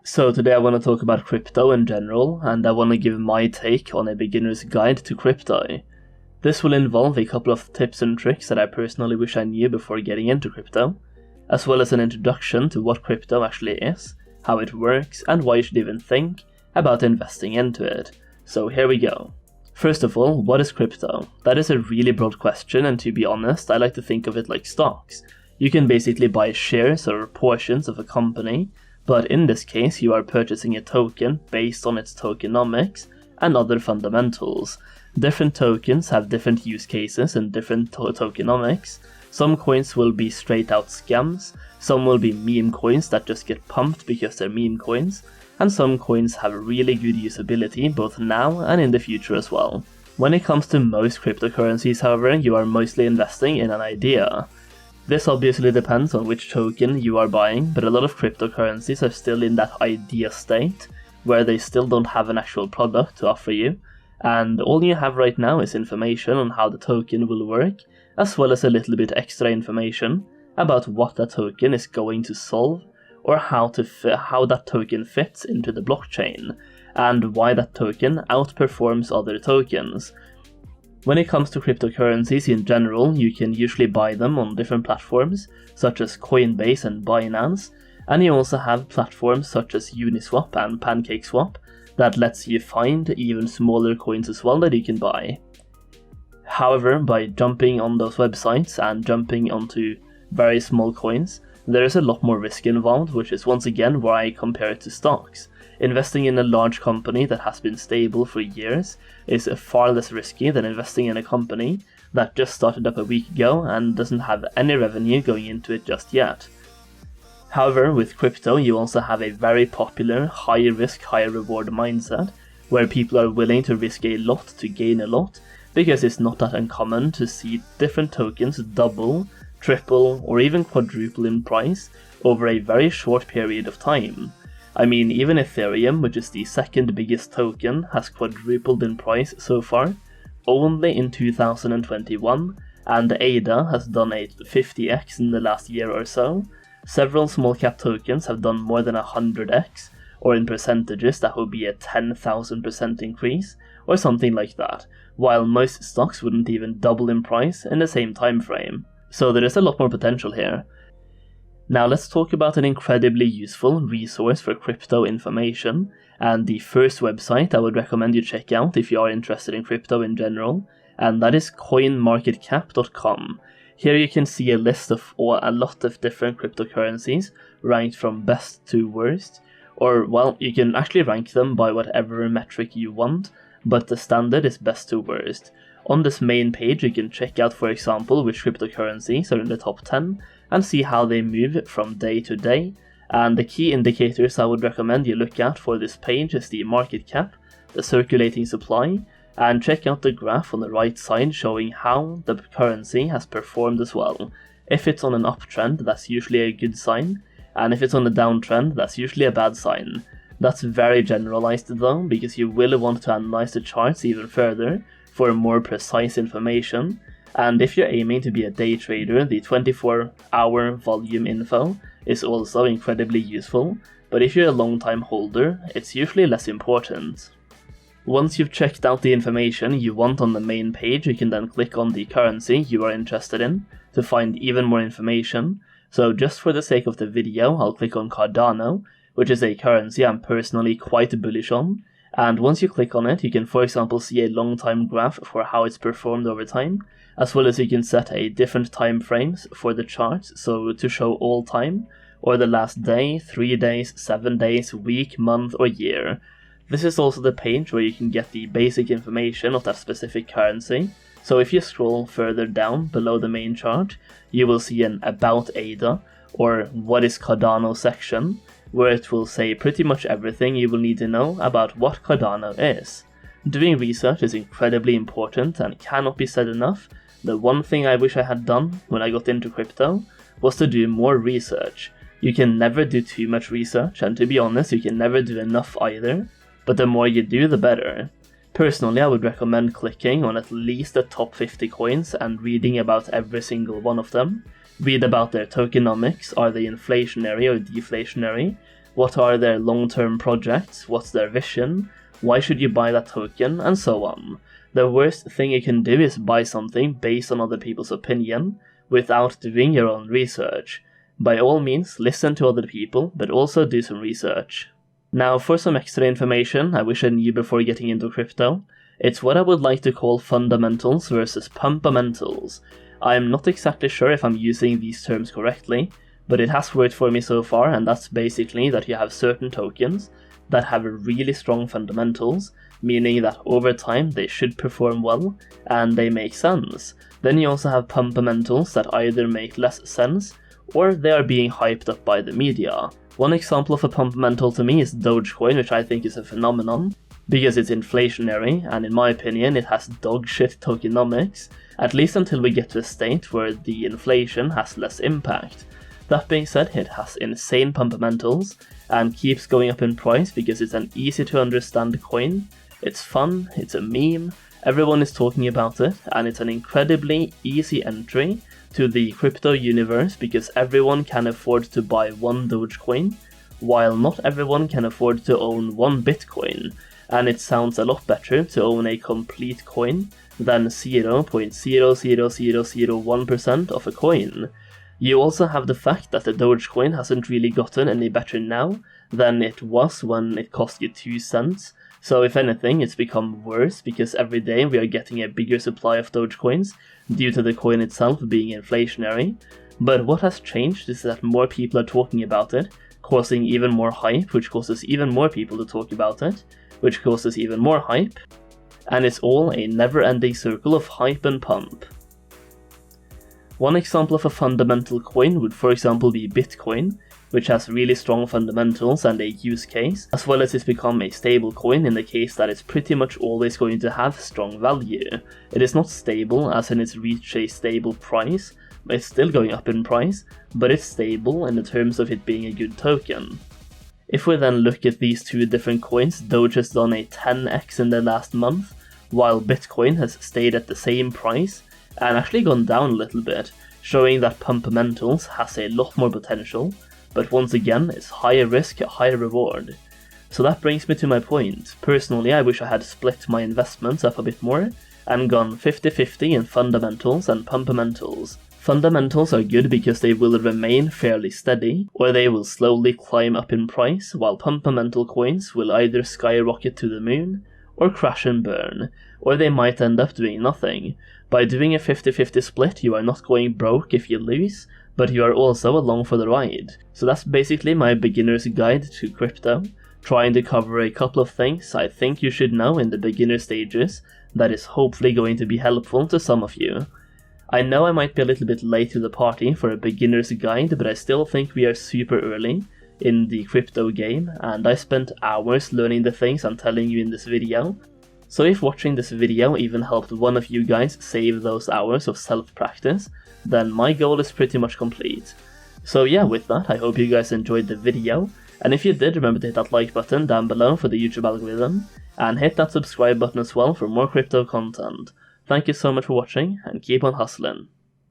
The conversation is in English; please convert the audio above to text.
So today I want to talk about crypto in general, and I want to give my take on a beginner's guide to crypto. This will involve a couple of tips and tricks that I personally wish I knew before getting into crypto, as well as an introduction to what crypto actually is, how it works, and why you should even think about investing into it. So here we go. First of all, what is crypto? That is a really broad question, and to be honest, I like to think of it like stocks. You can basically buy shares or portions of a company, but in this case you are purchasing a token based on its tokenomics and other fundamentals. Different tokens have different use cases and different tokenomics. Some coins will be straight out scams, some will be meme coins that just get pumped because they're meme coins, and some coins have really good usability both now and in the future as well. When it comes to most cryptocurrencies, however, you are mostly investing in an idea. This obviously depends on which token you are buying, but a lot of cryptocurrencies are still in that idea state, where they still don't have an actual product to offer you, and all you have right now is information on how the token will work, as well as a little bit extra information about what that token is going to solve, or how that token fits into the blockchain, and why that token outperforms other tokens. When it comes to cryptocurrencies in general, you can usually buy them on different platforms, such as Coinbase and Binance, and you also have platforms such as Uniswap and PancakeSwap that lets you find even smaller coins as well that you can buy. However, by jumping on those websites and jumping onto very small coins, there is a lot more risk involved, which is once again why I compare it to stocks. Investing in a large company that has been stable for years is far less risky than investing in a company that just started up a week ago and doesn't have any revenue going into it just yet. However, with crypto you also have a very popular high risk, high reward mindset, where people are willing to risk a lot to gain a lot, because it's not that uncommon to see different tokens double, triple, or even quadruple in price over a very short period of time. I mean, even Ethereum, which is the second biggest token, has quadrupled in price so far, only in 2021, and ADA has done a 50x in the last year or so. Several small cap tokens have done more than 100x, or in percentages that would be a 10,000% increase, or something like that, while most stocks wouldn't even double in price in the same time frame. So there is a lot more potential here. Now let's talk about an incredibly useful resource for crypto information, and the first website I would recommend you check out if you are interested in crypto in general, and that is Coinmarketcap.com. Here you can see a list of a lot of different cryptocurrencies ranked from best to worst, or well, you can actually rank them by whatever metric you want, but the standard is best to worst. On this main page you can check out, for example, which cryptocurrencies are in the top 10 and see how they move from day to day, and the key indicators I would recommend you look at for this page is the market cap, the circulating supply, and check out the graph on the right side showing how the currency has performed as well. If it's on an uptrend, that's usually a good sign, and if it's on a downtrend, that's usually a bad sign. That's very generalized though, because you will want to analyze the charts even further for more precise information, and if you're aiming to be a day trader, the 24-hour volume info is also incredibly useful, but if you're a long-time holder, it's usually less important. Once you've checked out the information you want on the main page, you can then click on the currency you are interested in to find even more information. So just for the sake of the video, I'll click on Cardano, which is a currency I'm personally quite bullish on. And once you click on it, you can for example see a long time graph for how it's performed over time, as well as you can set a different time frames for the charts, so to show all time, or the last day, 3 days, 7 days, week, month, or year. This is also the page where you can get the basic information of that specific currency, so if you scroll further down below the main chart, you will see an About ADA, or What is Cardano section, where it will say pretty much everything you will need to know about what Cardano is. Doing research is incredibly important and cannot be said enough. The one thing I wish I had done when I got into crypto was to do more research. You can never do too much research, and to be honest, you can never do enough either, but the more you do, the better. Personally, I would recommend clicking on at least the top 50 coins and reading about every single one of them. Read about their tokenomics, are they inflationary or deflationary? what are their long-term projects, what's their vision, why should you buy that token, and so on. The worst thing you can do is buy something based on other people's opinion, without doing your own research. By all means, listen to other people, but also do some research. Now, for some extra information I wish I knew before getting into crypto, it's what I would like to call fundamentals versus pumpamentals. I'm not exactly sure if I'm using these terms correctly, but it has worked for me so far, and that's basically that you have certain tokens that have really strong fundamentals, meaning that over time they should perform well, and they make sense. Then you also have pumpamentals that either make less sense, or they are being hyped up by the media. One example of a pumpamental to me is Dogecoin, which I think is a phenomenon, because it's inflationary, and in my opinion it has dogshit tokenomics, at least until we get to a state where the inflation has less impact. That being said, it has insane pumpamentals, and keeps going up in price because it's an easy to understand coin, it's fun, it's a meme, everyone is talking about it, and it's an incredibly easy entry to the crypto universe because everyone can afford to buy one Dogecoin, while not everyone can afford to own one Bitcoin, and it sounds a lot better to own a complete coin than 0.00001% of a coin. You also have the fact that the Dogecoin hasn't really gotten any better now than it was when it cost you 2 cents, so if anything it's become worse because every day we are getting a bigger supply of Dogecoins due to the coin itself being inflationary. But what has changed is that more people are talking about it, causing even more hype, which causes even more people to talk about it, which causes even more hype, and it's all a never-ending circle of hype and pump. One example of a fundamental coin would for example be Bitcoin, which has really strong fundamentals and a use case, as well as it's become a stable coin in the case that it's pretty much always going to have strong value. It is not stable as in it's reached a stable price, it's still going up in price, but it's stable in the terms of it being a good token. If we then look at these two different coins, Doge has done a 10x in the last month, while Bitcoin has stayed at the same price, and actually gone down a little bit, showing that Pumpamentals has a lot more potential, but once again it's higher risk, higher reward. So that brings me to my point. Personally, I wish I had split my investments up a bit more, and gone 50-50 in fundamentals and Pumpamentals. Fundamentals are good because they will remain fairly steady, or they will slowly climb up in price, while Pumpamental coins will either skyrocket to the moon, or crash and burn, or they might end up doing nothing. By doing a 50-50 split, you are not going broke if you lose, but you are also along for the ride. So that's basically my beginner's guide to crypto, trying to cover a couple of things I think you should know in the beginner stages that is hopefully going to be helpful to some of you. I know I might be a little bit late to the party for a beginner's guide, but I still think we are super early in the crypto game, and I spent hours learning the things I'm telling you in this video. So if watching this video even helped one of you guys save those hours of self-practice, then my goal is pretty much complete. So yeah, with that, I hope you guys enjoyed the video, and if you did, remember to hit that like button down below for the YouTube algorithm, and hit that subscribe button as well for more crypto content. Thank you so much for watching, and keep on hustling.